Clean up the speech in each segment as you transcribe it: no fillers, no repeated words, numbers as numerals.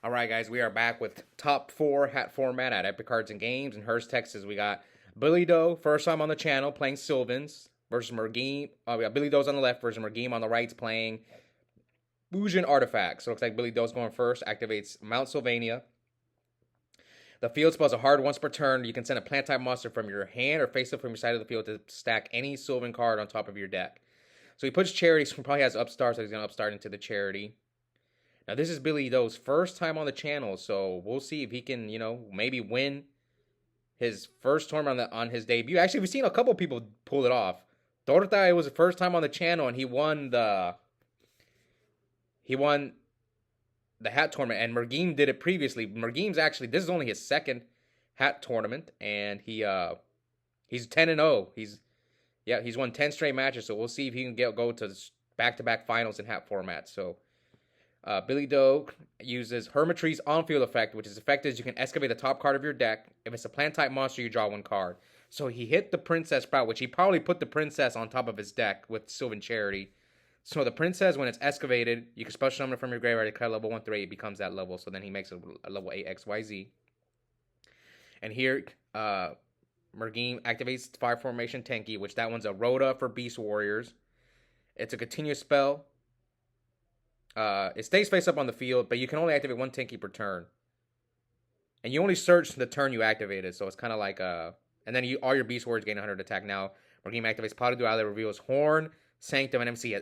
All right, guys, we are back with top 4 hat format at Epic Cards and Games in Hurst, Texas. We got Billy Doe, first time on the channel, playing Sylvans versus Mergim. We got Billy Doe's on the left versus Mergim on the right, playing Bujin Artifacts. So it looks like Billy Doe's going first, activates Mount Sylvania. The field spell is a hard once per turn. You can send a plant type monster from your hand or face up from your side of the field to stack any Sylvan card on top of your deck. So he puts Charity, so he probably has Upstart, so he's going to Upstart into the Charity. Now, this is Billy Doe's first time on the channel, so we'll see if he can, maybe win his first tournament on his debut. Actually, we've seen a couple people pull it off. Dorothy was the first time on the channel, and he won the hat tournament, and Mergim did it previously. Mergim's actually, this is only his second hat tournament, and he's 10-0. He's won 10 straight matches, so we'll see if he can go to back-to-back finals in hat format. So Billy Doe uses Hermitry's on-field effect, which is effective as you can excavate the top card of your deck. If it's a plant-type monster, you draw one card. So he hit the Princess Sprout, which he probably put the Princess on top of his deck with Sylvan Charity. So the Princess, when it's excavated, you can special summon it from your graveyard. Declare level 1 through 8, it becomes that level. So then he makes it a level 8 XYZ. And here, Mergim activates Fire Formation Tenki, which that one's a Rhoda for Beast Warriors. It's a continuous spell. It stays face up on the field, but you can only activate one Tenki per turn. And you only search the turn you activated, so it's kind of like and then all your Beast Warriors gain 100 attack. Now, Mergim activates Pot of Duality, reveals Horn, Sanctum, and MC.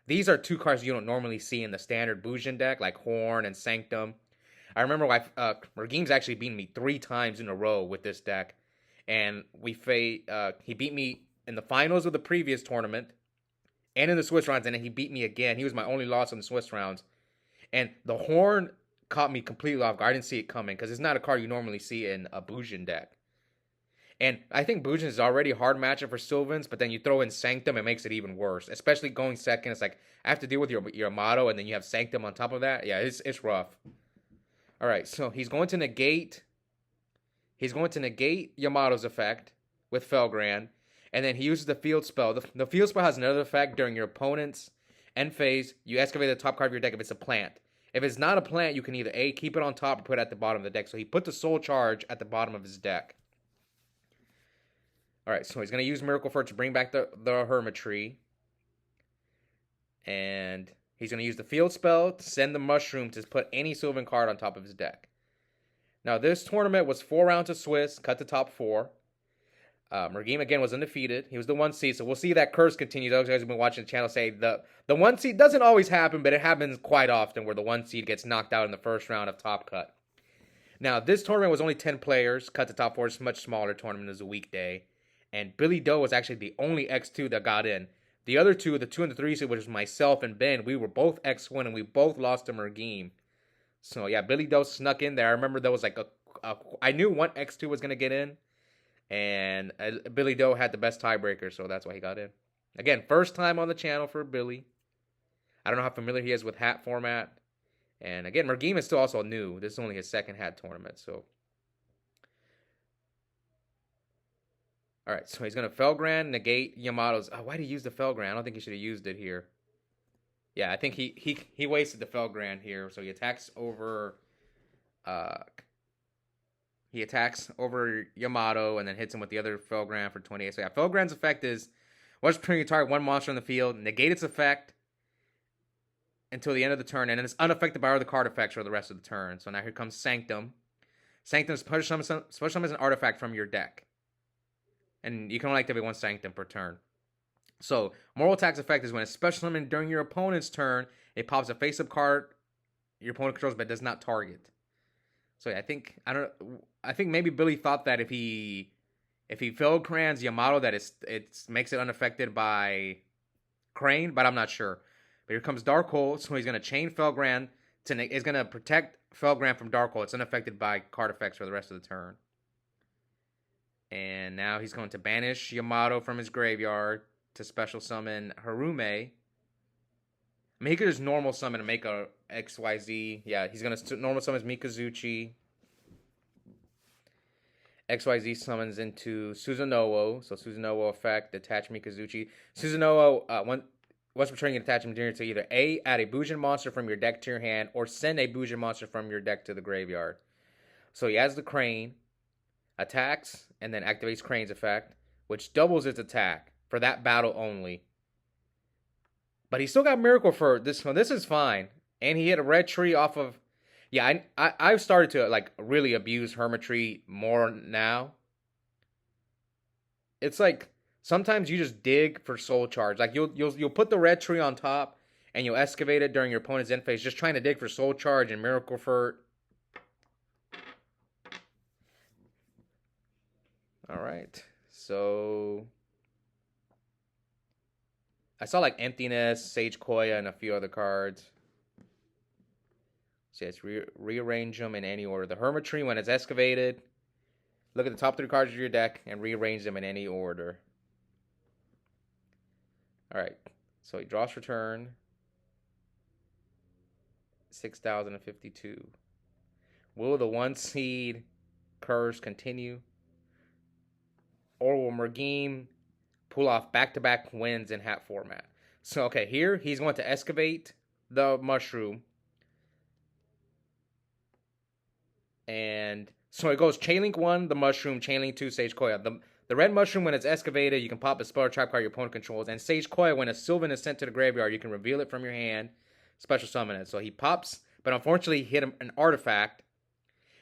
These are two cards you don't normally see in the standard Bujin deck, like Horn and Sanctum. I remember Mergim's actually beaten me 3 times in a row with this deck. And he beat me in the finals of the previous tournament and in the Swiss rounds, and then he beat me again. He was my only loss in the Swiss rounds. And the Horn caught me completely off guard. I didn't see it coming because it's not a card you normally see in a Bujin deck. And I think Bujin is already a hard matchup for Sylvans, but then you throw in Sanctum, it makes it even worse. Especially going second, it's like, I have to deal with your motto, and then you have Sanctum on top of that. Yeah, it's rough. All right, so he's going to negate Yamato's effect with Felgrand, and then he uses the field spell. The field spell has another effect during your opponent's end phase. You excavate the top card of your deck if it's a plant. If it's not a plant, you can either A, keep it on top, or put it at the bottom of the deck. So he put the Soul Charge at the bottom of his deck. All right, so he's going to use Miracle Fur to bring back the Hermitry. And he's going to use the field spell to send the Mushroom to put any Sylvan card on top of his deck. Now, this tournament was 4 rounds of Swiss, cut to top 4. Mergim, again, was undefeated. He was the 1 seed, so we'll see that curse continues. Those guys who've been watching the channel say the 1 seed doesn't always happen, but it happens quite often where the 1 seed gets knocked out in the first round of Top Cut. Now, this tournament was only 10 players, cut to top 4. It's a much smaller tournament. It was a weekday. And Billy Doe was actually the only X2 that got in. The other two, the 2 and the 3 seed, which was myself and Ben, we were both X1, and we both lost to Mergim. So, yeah, Billy Doe snuck in there. I remember there was like I knew one X2 was going to get in, and Billy Doe had the best tiebreaker, so that's why he got in. Again, first time on the channel for Billy. I don't know how familiar he is with hat format. And again, Mergim is still also new. This is only his second hat tournament, so. All right, so he's going to Felgrand, negate Yamato's. Oh, why did he use the Felgrand? I don't think he should have used it here. Yeah, I think he wasted the Felgrand here. So he attacks over Yamato and then hits him with the other Felgrand for 28. So yeah, Felgrand's effect is once per turn you target one monster on the field, negate its effect until the end of the turn, and then it's unaffected by other card effects for the rest of the turn. So now here comes Sanctum. Sanctum is special summon an artifact from your deck. And you can only activate one Sanctum per turn. So, Moral Attack's effect is when it's special summoned during your opponent's turn, it pops a face-up card your opponent controls but does not target. So, yeah, I think maybe Billy thought that if he Felgrand's Yamato, that it makes it unaffected by Crane, but I'm not sure. But here comes Darkhold, so he's going to chain Felgrand. Is going to protect Felgrand from Darkhold. It's unaffected by card effects for the rest of the turn. And now he's going to banish Yamato from his graveyard to special summon Harume. I mean, he could just normal summon and make a XYZ. Yeah, he's going to normal summon Mikazuchi. XYZ summons into Susanoo. So Susanoo effect, attach Mikazuchi. Susanoo, Once per turn, you can attach a material to either A, add a Bujin monster from your deck to your hand, or send a Bujin monster from your deck to the graveyard. So he has the Crane, attacks, and then activates Crane's effect, which doubles its attack for that battle only. But he still got Miracle for this one. This is fine. And he hit a red tree off of... Yeah, I've started to like really abuse Hermitry more now. It's like sometimes you just dig for soul charge. Like you'll put the red tree on top and you'll excavate it during your opponent's end phase, just trying to dig for soul charge and Miracle Furt. All right, so I saw like Emptiness, Sage Koya, and a few other cards. So let's rearrange them in any order. The Hermitry, when it's excavated, look at the top 3 cards of your deck and rearrange them in any order. All right, so he draws for turn. 6,052. Will the 1 seed curse continue? Or will Mergim pull off back-to-back wins in hat format? So, okay, here he's going to excavate the mushroom. And so it goes Chainlink 1, the mushroom, Chainlink 2, Sage Koya. The red mushroom, when it's excavated, you can pop a spell or trap card your opponent controls. And Sage Koya, when a Sylvan is sent to the graveyard, you can reveal it from your hand, special summon it. So he pops, but unfortunately he hit an artifact.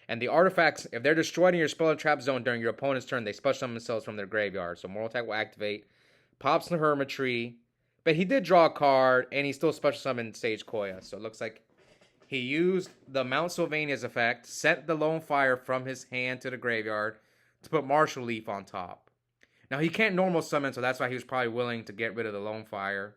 And the artifacts, if they're destroyed in your spell or trap zone during your opponent's turn, they special summon themselves from their graveyard. So Moral Attack will activate. Pops the Hermitry. But he did draw a card, and he still special summoned Sage Koya. So it looks like he used the Mount Sylvania's effect, sent the Lone Fire from his hand to the graveyard to put Martial Leaf on top. Now, he can't normal summon, so that's why he was probably willing to get rid of the Lone Fire.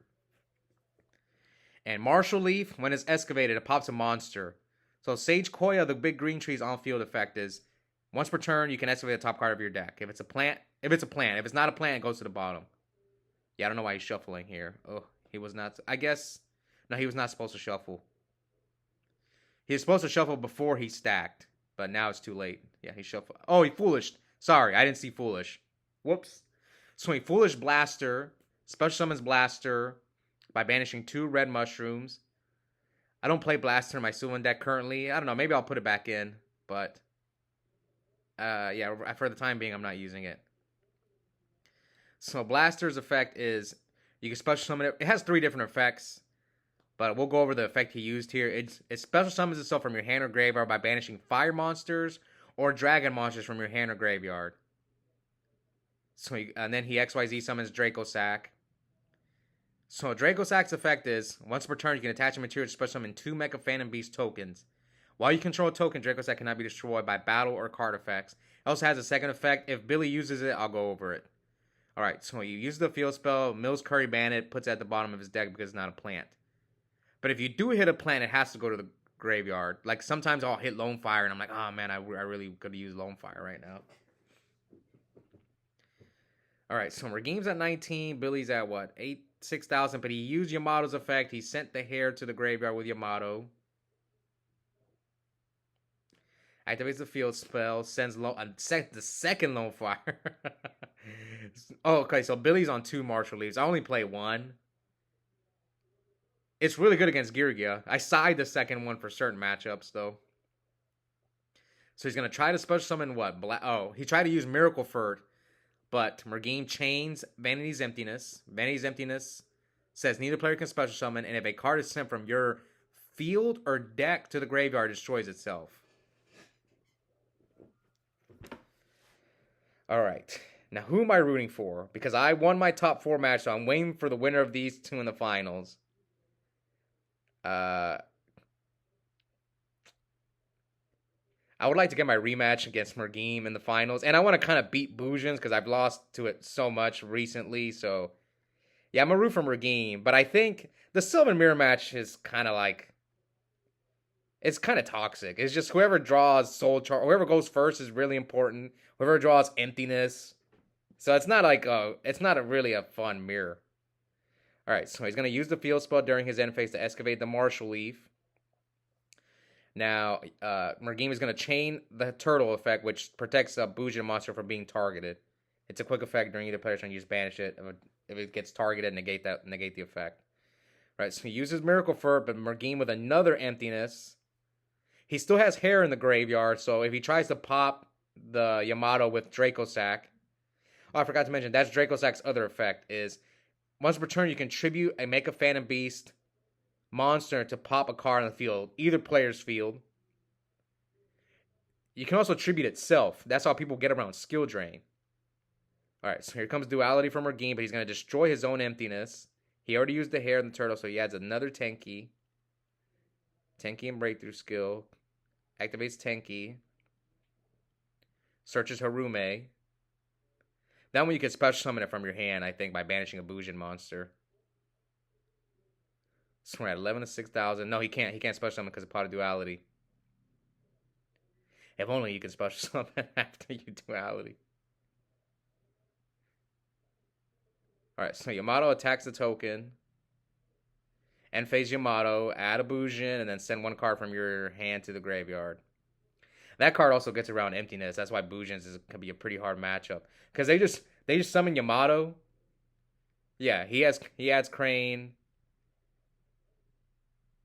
And Martial Leaf, when it's excavated, it pops a monster. So Sage Koya, the big green tree's on-field effect is, once per turn, you can excavate the top card of your deck. If it's a plant, if it's not a plant, it goes to the bottom. Yeah, I don't know why he's shuffling here. Oh, he was not, I guess, no, he was not supposed to shuffle. He was supposed to shuffle before he stacked, but now it's too late. Yeah, he shuffled. Oh, he Foolish. Sorry, I didn't see Foolish. Whoops. So he Foolish Blaster, special summons Blaster by banishing 2 red mushrooms. I don't play Blaster in my Sylvan deck currently. I don't know, maybe I'll put it back in, but yeah, for the time being, I'm not using it. So Blaster's effect is, you can special summon it. It has 3 different effects, but we'll go over the effect he used here. It special summons itself from your hand or graveyard by banishing fire monsters or dragon monsters from your hand or graveyard. So and then he XYZ summons Draco Sack. So Draco Sack's effect is, once per turn, you can attach a material to special summon 2 Mecha Phantom Beast tokens. While you control a token, Draco Sack cannot be destroyed by battle or card effects. It also has a second effect. If Billy uses it, I'll go over it. Alright, so you use the field spell, Mills Curry Bandit, puts it at the bottom of his deck because it's not a plant. But if you do hit a plant, it has to go to the graveyard. Like, sometimes I'll hit Lone Fire, and I'm like, oh man, I really could use Lone Fire right now. Alright, so Mergim's at 19, Billy's at what? 6,000, but he used Yamato's effect. He sent the hair to the graveyard with Yamato. Activates the field spell, sends the second Lone Fire. Oh, okay, so Billy's on 2 Martial Leaves. I only play 1. It's really good against Girgia. I side the second one for certain matchups, though. So he's going to try to special summon what? He tried to use Miracle Furt, but Mergim chains Vanity's Emptiness. Vanity's Emptiness says neither player can special summon, and if a card is sent from your field or deck to the graveyard, it destroys itself. Alright, now who am I rooting for? Because I won my top 4 match, so I'm waiting for the winner of these 2 in the finals. I would like to get my rematch against Mergim in the finals, and I want to kind of beat Bujins because I've lost to it so much recently, so yeah, I'm a root for Mergim, but I think the Sylvan Mirror match is kind of like, it's kind of toxic. It's just whoever draws Soul Charge, whoever goes first is really important. Whoever draws Emptiness. So it's not like it's not really a fun mirror. Alright, so he's going to use the field spell during his end phase to excavate the Martial Leaf. Now, Mergim is going to chain the Turtle effect, which protects a Bujin monster from being targeted. It's a quick effect during either player's turn. You just banish it. If it gets targeted, negate the effect. Right, so he uses Miracle Fur, but Mergim with another emptiness. He still has hair in the graveyard, so if he tries to pop the Yamato with Draco Sack. Oh, I forgot to mention, that's Draco Sack's other effect, is once per turn you can tribute a Make a Phantom Beast monster to pop a card on the field, either player's field. You can also tribute itself. That's how people get around skill drain. Alright, so here comes Duality from Mergim, but he's going to destroy his own emptiness. He already used the hair and the turtle, so he adds another Tenki. Tenki and Breakthrough skill. Activates Tenki. Searches Harume. That one you can special summon it from your hand, I think, by banishing a Bujin monster. So we're at 11 to 6,000. No, he can't. He can't special summon because of Pot of Duality. If only you could special summon after you Duality. Alright, so Yamato attacks the token. End phase Yamato, add a Bujin, and then send one card from your hand to the graveyard. That card also gets around emptiness. That's why Bujins can be a pretty hard matchup. Because they just summon Yamato. Yeah, he adds Crane.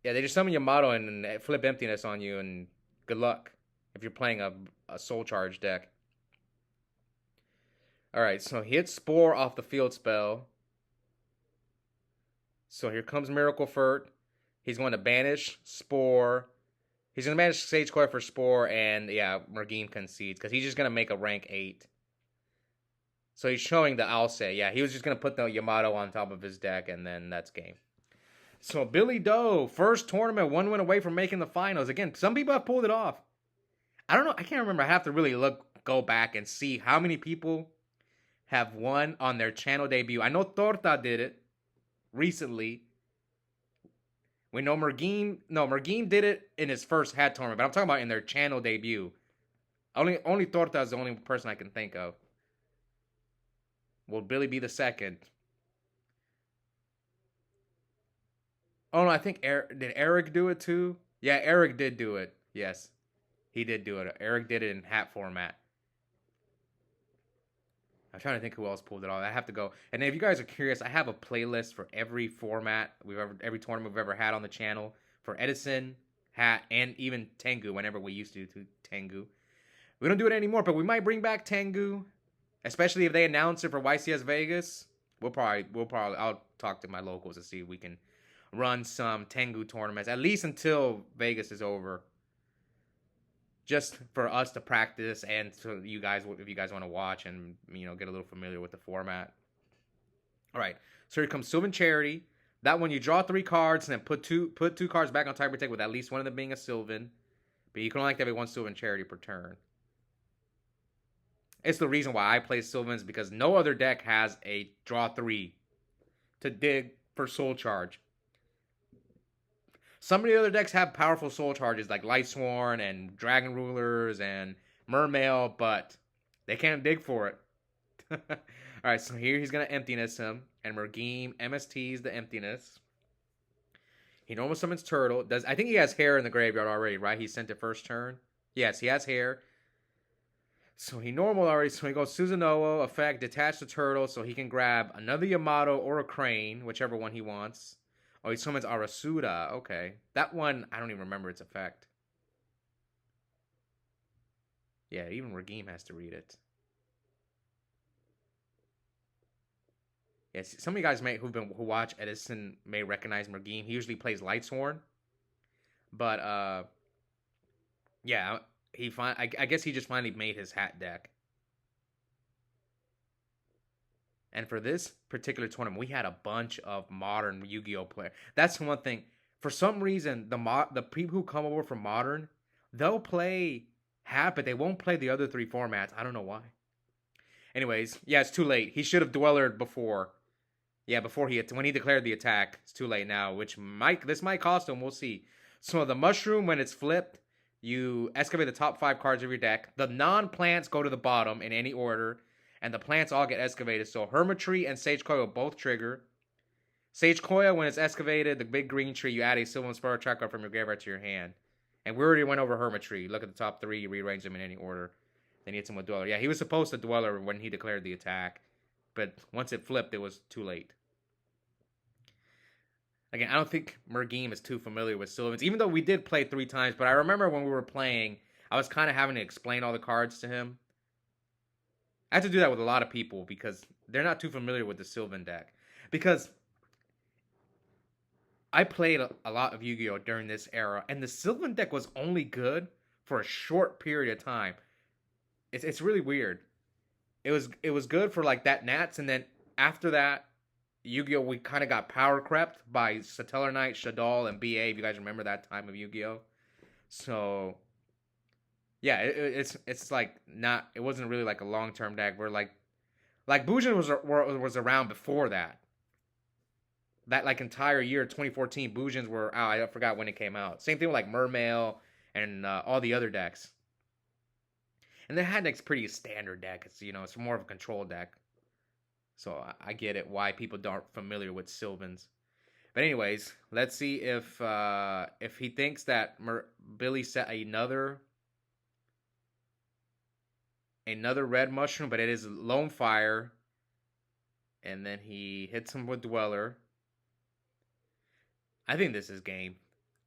Yeah, they just summon Yamato and flip emptiness on you, and good luck if you're playing a Soul Charge deck. Alright, so he hits Spore off the field spell. So here comes Miracle Furt. He's going to banish Spore. He's going to banish Sage Coil for Spore, and yeah, Mergim concedes, because he's just going to make a rank 8. So he's showing the Alcei. Yeah, he was just going to put the Yamato on top of his deck, and then that's game. So Billy Doe, first tournament, 1 win away from making the finals. Again, some people have pulled it off. I don't know. I can't remember. I have to really go back and see how many people have won on their channel debut. I know Torta did it recently. We know Mergim did it in his first hat tournament, but I'm talking about in their channel debut. Only Torta is the only person I can think of. Will Billy be the second? Oh no, I think did Eric do it too? Yeah, Eric did do it. Yes, he did do it. Eric did it in hat format. I'm trying to think who else pulled it off. I have to go. And if you guys are curious, I have a playlist for every format every tournament we've ever had on the channel for Edison, Hat, and even Tengu. Whenever we used to do Tengu, we don't do it anymore, but we might bring back Tengu, especially if they announce it for YCS Vegas. We'll probably. I'll talk to my locals to see if we can run some Tengu tournaments at least until Vegas is over. Just for us to practice and so you guys, if you guys want to watch and get a little familiar with the format. All right, so here comes Sylvan Charity. That one you draw 3 cards and then put two cards back on Tiger Protect with at least one of them being a Sylvan. But you can only activate 1 Sylvan Charity per turn. It's the reason why I play Sylvans, because no other deck has a draw 3 to dig for Soul Charge. Some of the other decks have powerful Soul Charges like Lightsworn and Dragon Rulers and Mermail, but they can't dig for it. Alright, so here he's going to emptiness him, and Mergim MSTs the emptiness. He normal summons Turtle. I think he has hair in the graveyard already, right? He sent it first turn. Yes, he has hair. So he normal already, so he goes Susanoo, effect, detach the Turtle, so he can grab another Yamato or a Crane, whichever one he wants. Oh, he summons Arasuda. Okay. That one, I don't even remember its effect. Yeah, even Mergim has to read it. Yes, some of you guys who watch Edison may recognize Mergim. He usually plays Lightsworn. But, yeah, I guess he just finally made his hat deck. And for this particular tournament, we had a bunch of modern Yu-Gi-Oh players. That's one thing. For some reason, the people who come over from modern, they'll play hat, but they won't play the other 3 formats. I don't know why. Anyways, yeah, it's too late. He should have dwellered before. Yeah, when he declared the attack. It's too late now, this might cost him. We'll see. So the mushroom, when it's flipped, you excavate the top 5 cards of your deck. The non-plants go to the bottom in any order. And the plants all get excavated. So Hermitry and Sage Coil both trigger. Sage Coil, when it's excavated, the big green tree, you add a Sylvan Spur tracker from your graveyard to your hand. And we already went over Hermitry. Look at the top 3, you rearrange them in any order. Then you hit him with Dweller. Yeah, he was supposed to Dweller when he declared the attack. But once it flipped, it was too late. Again, I don't think Mergim is too familiar with Sylvans, even though we did play 3 times. But I remember when we were playing, I was kind of having to explain all the cards to him. I have to do that with a lot of people because they're not too familiar with the Sylvan deck. Because I played a lot of Yu-Gi-Oh during this era, and the Sylvan deck was only good for a short period of time. It's really weird. It was good for like that Nats, and then after that, Yu-Gi-Oh we kind of got power crept by Satellar Knight, Shaddoll, and BA. If you guys remember that time of Yu-Gi-Oh, so yeah, it's like not. It wasn't really like a long term deck. Where like Bujin was around before that. That like entire year 2014, Bujins were out. I forgot when it came out. Same thing with like Mermail and all the other decks. And the hat deck's pretty standard deck. It's more of a control deck. So I get it why people aren't familiar with Sylvans. But anyways, let's see if he thinks that Billy set another red mushroom, but it is Lone Fire. And then he hits him with Dweller. I think this is game.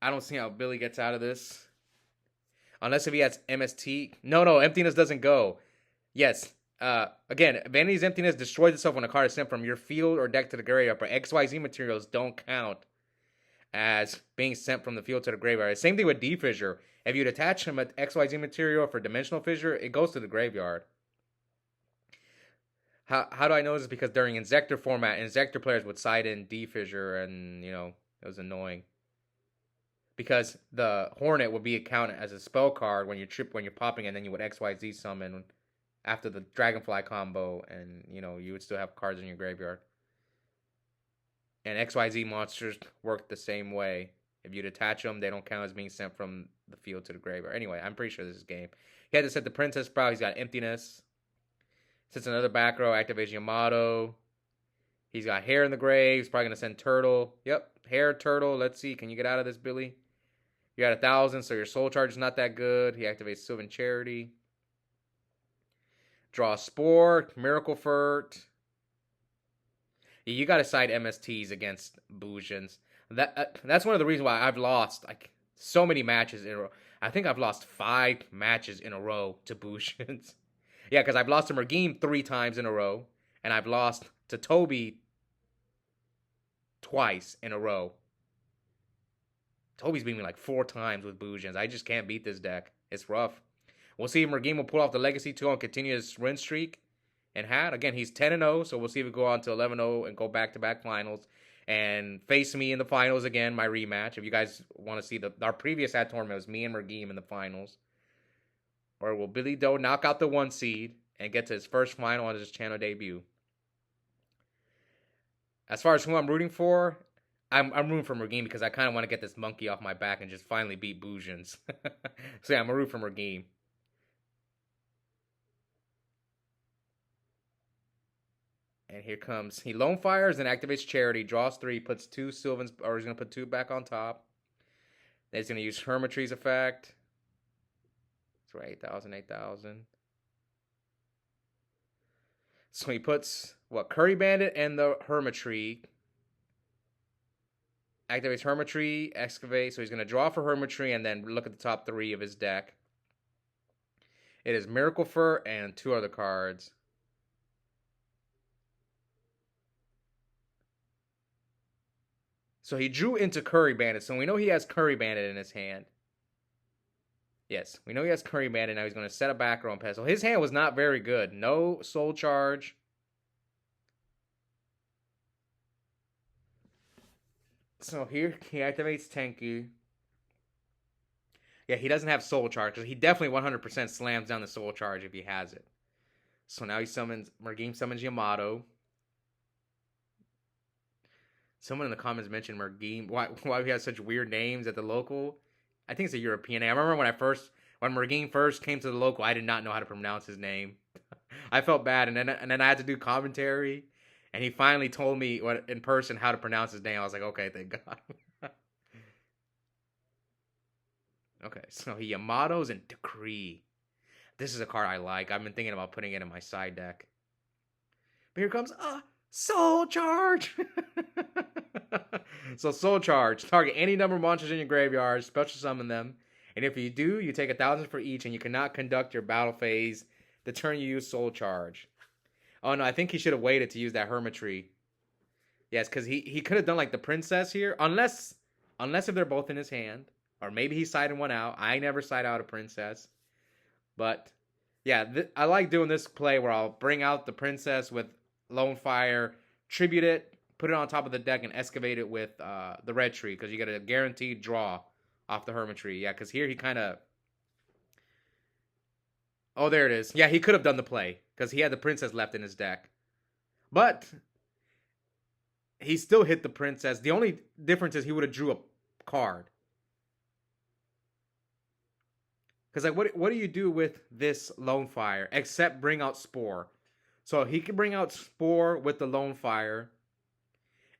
I don't see how Billy gets out of this. Unless if he has MST. No, emptiness doesn't go. Yes. Again, Vanity's Emptiness destroys itself when a card is sent from your field or deck to the graveyard, but XYZ materials don't count as being sent from the field to the graveyard. Same thing with D-Fissure. If you'd attach him at XYZ material for Dimensional Fissure, it goes to the graveyard. How do I know this? Because during Inzektor format, Inzektor players would side in D-Fissure, and, it was annoying. Because the Hornet would be accounted as a spell card when you're popping, and then you would XYZ summon after the Dragonfly combo, and you would still have cards in your graveyard. And XYZ monsters work the same way. If you'd attach them, they don't count as being sent from the field to the graveyard. Anyway, I'm pretty sure this is game. He had to set the Princess Sprout. He's got Emptiness. Sets another back row. Activates Yamato. He's got Hair in the grave. He's probably going to send Turtle. Yep, Hair, Turtle. Let's see. Can you get out of this, Billy? You got 1,000, so your Soul Charge is not that good. He activates Sylvan Charity. Draw Spore, Miracle Furt. Yeah, you got to side MSTs against Bujins. That's one of the reasons why I've lost like so many matches in a row. I think I've lost 5 matches in a row to Bujins. Yeah, because I've lost to Mergim 3 times in a row, and I've lost to Toby twice in a row. Toby's beat me like 4 times with Bujins. I just can't beat this deck. It's rough. We'll see if Mergim will pull off the Legacy 2 and continue his win streak. And hat, again, he's 10-0, so we'll see if we go on to 11-0 and go back-to-back finals. And face me in the finals again, my rematch. If you guys want to see our previous hat tournament, was me and Mergim in the finals. Or will Billy Doe knock out the 1 seed and get to his first final on his channel debut? As far as who I'm rooting for, I'm rooting for Mergim because I kind of want to get this monkey off my back and just finally beat Bujins. So yeah, I'm a root for Mergim. And here comes, he Lone Fires and activates Charity, draws 3, puts 2 Sylvans, or he's going to put 2 back on top. Then he's going to use Hermitry's effect. So 8,000. So he puts, Curry Bandit and the Hermitry. Activates Hermitry, excavate, so he's going to draw for Hermitry and then look at the top 3 of his deck. It is Miracle Fur and 2 other cards. So he drew into Curry Bandit, so we know he has Curry Bandit in his hand. Yes, we know he has Curry Bandit. Now he's going to set a back row and pass. So his hand was not very good. No Soul Charge. So here he activates Tenki. Yeah, he doesn't have Soul Charge because he definitely 100% slams down the Soul Charge if he has it. So now Mergim summons Yamato. Someone in the comments mentioned Mergim. Why we have such weird names at the local? I think it's a European name. I remember when Mergim first came to the local, I did not know how to pronounce his name. I felt bad, and then I had to do commentary, and he finally told me in person how to pronounce his name. I was like, okay, thank God. Okay, so he Yamatos and Decree. This is a card I like. I've been thinking about putting it in my side deck. But here comes Soul Charge. So Soul Charge. Target any number of monsters in your graveyard, special summon them. And if you do, you take 1,000 for each, and you cannot conduct your battle phase the turn you use Soul Charge. Oh no, I think he should have waited to use that Hermitry. Yes, because he could have done like the Princess here, unless if they're both in his hand, or maybe he sided one out. I never side out a Princess, but yeah, I like doing this play where I'll bring out the Princess with Lone Fire, tribute it, put it on top of the deck, and excavate it with the red tree, because you get a guaranteed draw off the Hermitry. Yeah, because here he kind of... Oh, there it is. Yeah, he could have done the play, because he had the Princess left in his deck. But he still hit the Princess. The only difference is he would have drew a card. Because like, what do you do with this Lone Fire except bring out Spore? So he can bring out Spore with the Lone Fire,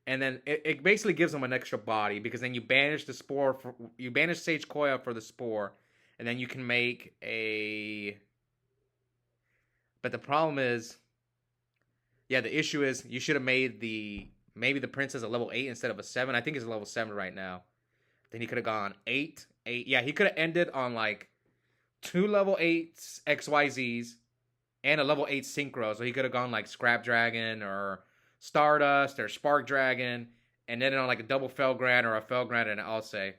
and then it basically gives him an extra body, because then you banish the Spore, you banish Sage Koya for the Spore, and then you can make a... But the problem is, yeah, the issue is you should have made maybe the Princess a level 8 instead of a 7. I think he's a level 7 right now. Then he could have gone 8. Yeah, he could have ended on like 2 level 8s XYZs and a level 8 Synchro. So he could have gone like Scrap Dragon or Stardust or Spark Dragon, and then on like a double Felgrand or a Felgrand and I'll say.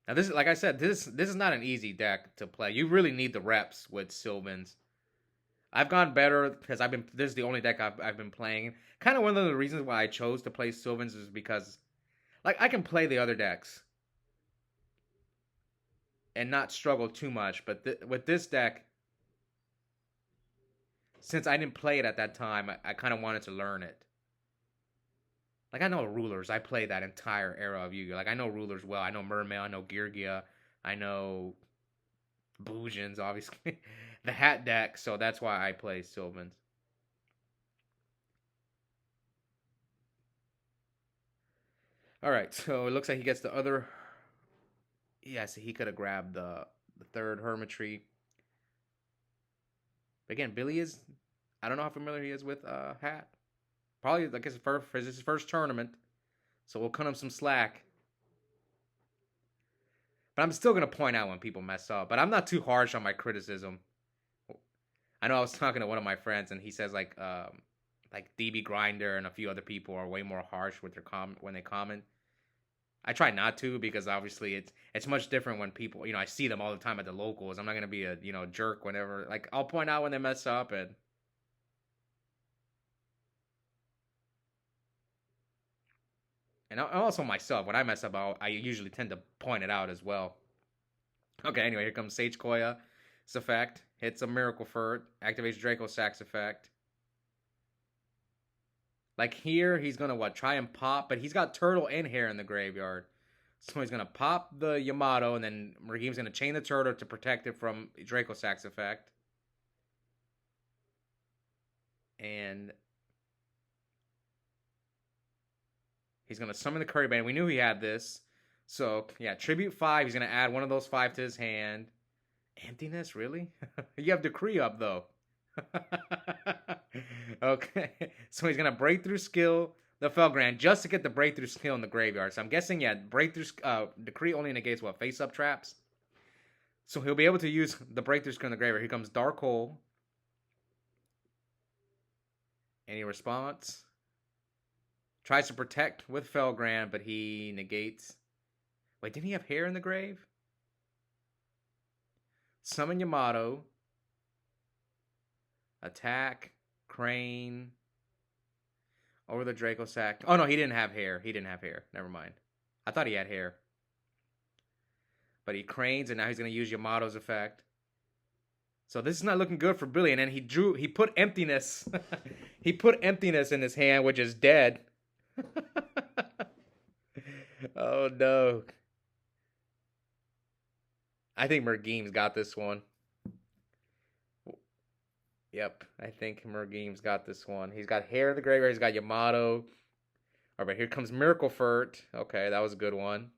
Now this is, like I said, this is not an easy deck to play. You really need the reps with Sylvans. I've gone better because this is the only deck I've been playing. Kind of one of the reasons why I chose to play Sylvans is because, like, I can play the other decks and not struggle too much. But with this deck, since I didn't play it at that time, I kind of wanted to learn it. Like, I know Rulers. I played that entire era of Yu-Gi-Oh! Like, I know Rulers well. I know Mermail. I know Geargia. I know Bujins, obviously. The Hat deck, so that's why I play Sylvans. Alright, so it looks like he gets the other... Yeah, so he could have grabbed the third Hermitry. Again, Billy is... I don't know how familiar he is with Hat. Probably, like, his first tournament. So we'll cut him some slack. But I'm still going to point out when people mess up. But I'm not too harsh on my criticism. I know I was talking to one of my friends, and he says, like DB Grinder and a few other people are way more harsh with their when they comment. I try not to, because obviously it's much different when people, I see them all the time at the locals. I'm not going to be a, jerk whenever. Like, I'll point out when they mess up, and also myself, when I mess up, I usually tend to point it out as well. Okay, anyway, here comes Sage Koya's effect. Hits a Miracle Furt. Activates Draco Sack's effect. Like here, he's going to, try and pop, but he's got Turtle and Hare in the graveyard. So he's going to pop the Yamato, and then Mergim's going to chain the Turtle to protect it from Draco Sack's effect. And he's going to summon the Curry Band. We knew he had this. So, yeah, Tribute 5. He's going to add one of those 5 to his hand. Emptiness, really? You have Decree up, though. Okay. So he's going to Breakthrough Skill the Felgrand just to get the Breakthrough Skill in the graveyard. So I'm guessing, yeah, Decree only negates, face-up traps. So he'll be able to use the Breakthrough Skill in the graveyard. Here comes Dark Hole. Any response? Tries to protect with Felgrand, but he negates. Wait, didn't he have Hare in the grave? Summon Yamato. Attack. Crane. Over the Draco Sack. Oh, no, he didn't have Hare. Never mind. I thought he had Hare. But he cranes, and now he's going to use Yamato's effect. So this is not looking good for Billy. And then he put Emptiness. He put Emptiness in his hand, which is dead. Oh, no. I think Mergim's got this one. Yep, I think Mergim's got this one. He's got Hare in the graveyard. He's got Yamato. All right, here comes Miracle Furt. Okay, that was a good one.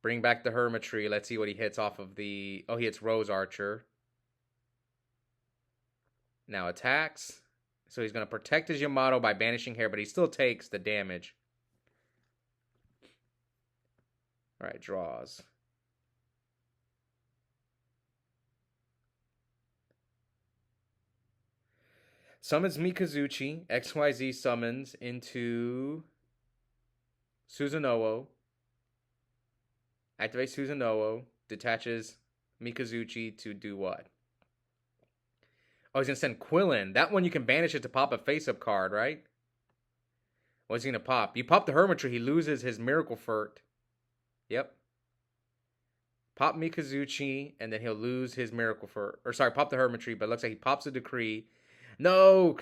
Bring back the Hermitry. Let's see what he hits off of the... Oh, he hits Rose Archer. Now attacks. So he's going to protect his Yamato by banishing hair, but he still takes the damage. All right, draws. Summons Mikazuchi. XYZ summons into Susanoo. Activate Susanoo. Detaches Mikazuchi to do what? Oh, he's going to send Quillin. That one you can banish it to pop a face-up card, right? What's he going to pop? You pop the Hermitry, he loses his Miracle Furt. Yep. Pop Mikazuchi, and then he'll lose his Miracle Furt. Or sorry, pop the Hermitry, but it looks like he pops a Decree. No!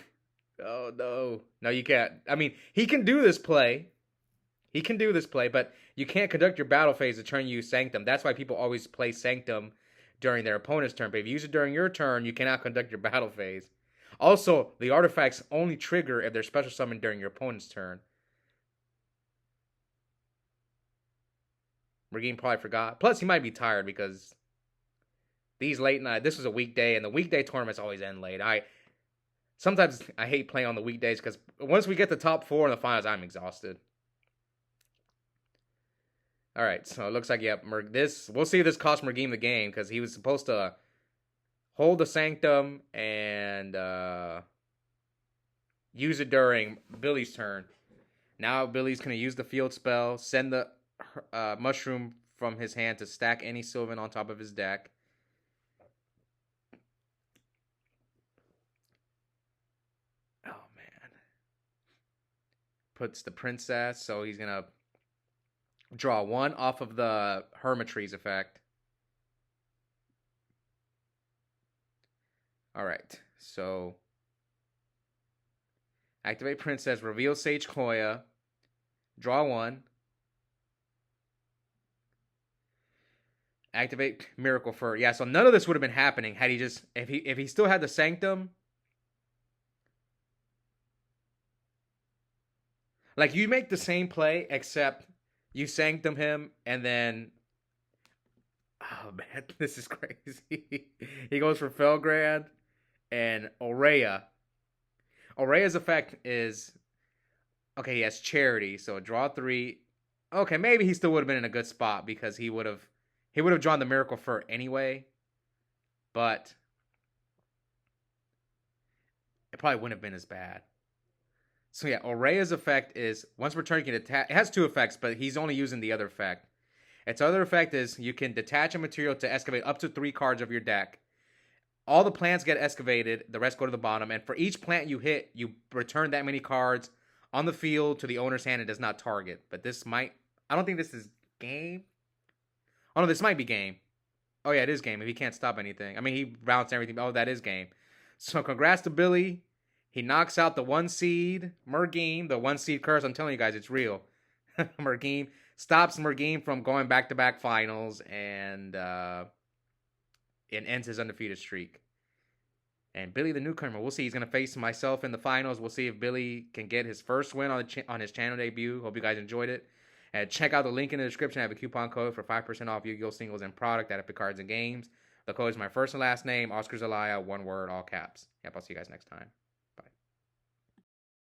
Oh, no. No, you can't. I mean, he can do this play. He can do this play, but you can't conduct your battle phase to turn you Sanctum. That's why people always play Sanctum during their opponent's turn. But if you use it during your turn, you cannot conduct your battle phase. Also, the artifacts only trigger if they're special summoned during your opponent's turn. Mergim probably forgot. Plus, he might be tired because these late night. This was a weekday, and the weekday tournaments always end late. Sometimes I hate playing on the weekdays because once we get the top 4 in the finals, I'm exhausted. All right, so it looks like, yep, we'll see if this cost Mergim the game because he was supposed to hold the Sanctum and use it during Billy's turn. Now Billy's going to use the field spell, send the mushroom from his hand to stack any Sylvan on top of his deck. Oh, man. Puts the princess, so he's going to draw 1 off of the Hermitry's effect. Alright, so activate Princess, reveal Sage Koya, draw 1. Activate Miracle Fur. Yeah, so none of this would have been happening had he just if he still had the Sanctum. Like, you make the same play except you Sanctum him, and then... Oh, man, this is crazy. He goes for Felgrand and Aurea. Aurea's effect is... Okay, he has Charity, so draw 3. Okay, maybe he still would have been in a good spot because he would have drawn the Miracle Fur anyway. But it probably wouldn't have been as bad. So yeah, Aurea's effect is, once per turn you can attack. It has 2 effects, but he's only using the other effect. Its other effect is you can detach a material to excavate up to 3 cards of your deck. All the plants get excavated, the rest go to the bottom, and for each plant you hit, you return that many cards on the field to the owner's hand and does not target. But this might... I don't think this is game. Oh no, this might be game. Oh yeah, it is game if he can't stop anything. I mean, he bounced everything. Oh, that is game. So congrats to Billy. He knocks out the 1 seed Mergim, the 1 seed curse. I'm telling you guys, it's real. Mergim stops Mergim from going back-to-back finals, and it ends his undefeated streak. And Billy the newcomer, we'll see. He's going to face myself in the finals. We'll see if Billy can get his first win on his channel debut. Hope you guys enjoyed it. And check out the link in the description. I have a coupon code for 5% off Yu-Gi-Oh! Singles and product at Epic Cards and Games. The code is my first and last name, Oscar Zelaya, 1 word, all caps. Yep, I'll see you guys next time.